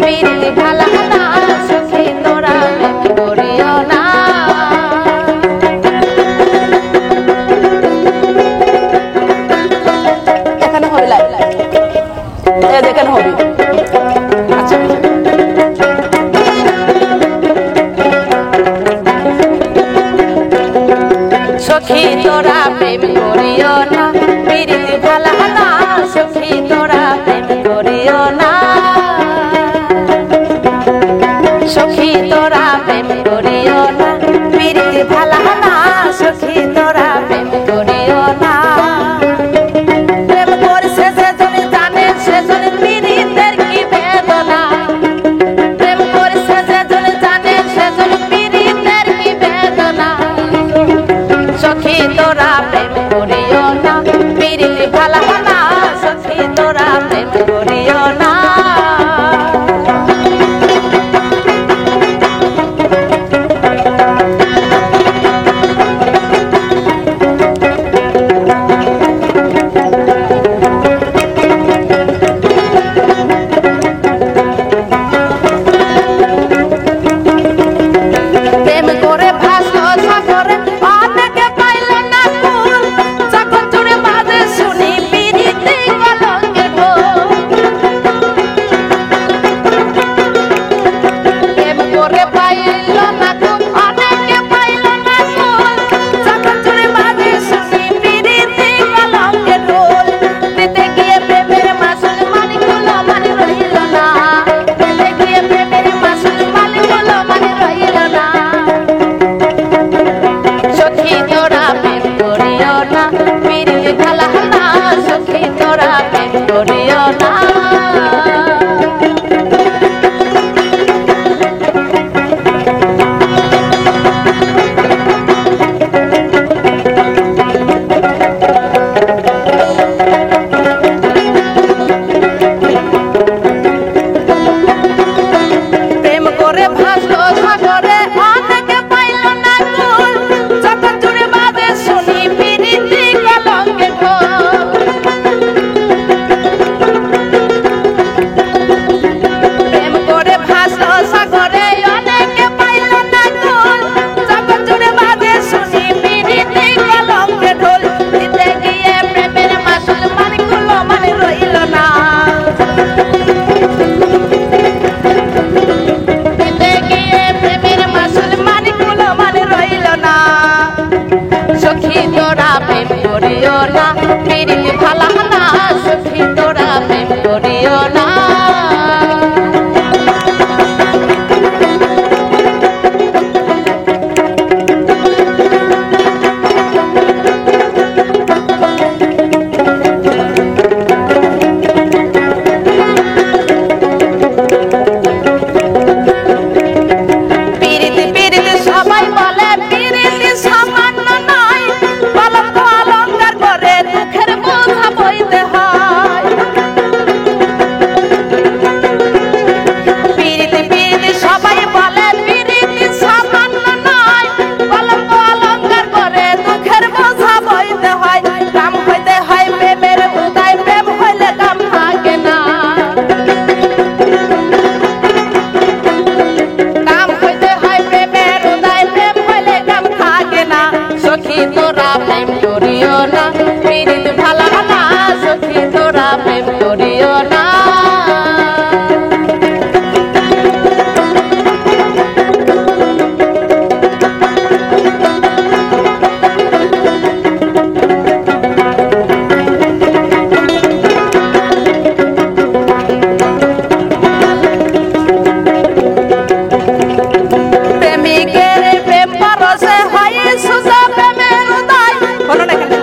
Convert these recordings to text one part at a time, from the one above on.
পিরিতি ভালা না সখী তোরা প্রেম করিও না। এখানে হবে লাইভ এখানে হবে। আচ্ছা সখী তোরা প্রেম করিও না পিরিতি ভালা না সখী তোরা প্রেম করিও না। সখী তোরা প্রেম করিও না পিরিতি ভালা না সখী তোরা প্রেম করিও না। প্রেম করছে সেজন জানে সেজন পিরিতের কি বেদনা। প্রেম করছে সেজন জানে সেজন পিরিতের কি বেদনা। সখী তোরা প্রেম করিও না পিরিতি ভালা না সখী তোরা প্রেম করিও না। প্রেম করে ভাসলো সাগরে অনেকে পাইল না কুল। যখন চুড়ে বাজে শুনি পিরিতি কলঙ্কের ঢোল। প্রেম করে পাইল না কুল অনেকে পাইল না কুল। যখন চুড়ে বাজে শুনি পিরিতি কলঙ্কের ঢোল। দিতে গিয়ে প্রেমের মাসুল মানিকগুলো মানে রইল না। দিতে গিয়ে প্রেমের মাসুল মানিকগুলো মানে রইল না। সখী তোরা প্রেম করিও না পিরিতি ভালা না সখী তোরা প্রেম করিও না। প্রেম করে ভাসলো সাগরে অনেকে পাইল না কুল। যখন চুড়ে বাজে শুনি পিরিতি কলঙ্কের ঢোল। প্রেম করে ভাসলো সাগরে অনেকে পাইল না কুল। যখন চুড়ে বাজে শুনি পিরিতি কলঙ্কের ঢোল। দিতে গিয়ে প্রেমের মাসুল মানিকগুলো মানে রইল না। দিতে গিয়ে প্রেমের মাসুল মানিকগুলো মানে রইল না। সখী তোরা প্রেম করিও না পিরিতি ভালা না সখী তোরা প্রেম করিও না। পিরিতি পিরিতি সবাই বলে পিরিতি সামান্য নয়। কলঙ্ক অলঙ্কার করে দুঃখের বোঝা বইতে হয়। পিরিতি পিরিতি সবাই বলে পিরিতি সামান্য নয়। কলঙ্ক অলঙ্কার করে দুঃখের বোঝা বইতে হয়। কাম হইতে হয় প্রেমের উদয় প্রেম হইলে কাম থাকে না। কাম হইতে হয় প্রেমের উদয় প্রেম হইলে কাম থাকে না। সখী তোরা প্রেম করিও না পিরিতি ভালা না সখী তোরা প্রেম করিও না। প্রেমিকের প্রেম পরশে হয় সুজা প্রেমের উদয়। বলো না এখানে।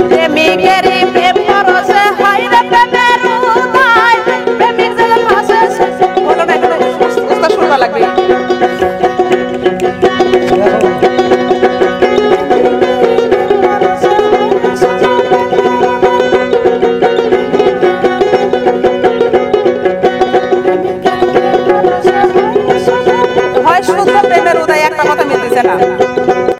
প্রেমিকের প্রেম পরশে হয় রে প্রেমের উদয়। প্রেমিক যখন ভাসে বলো না এখানে শুনবা লাগবে। হয় শুদ্ধ প্রেমের উদয় একটা কথা মিলতেছে না।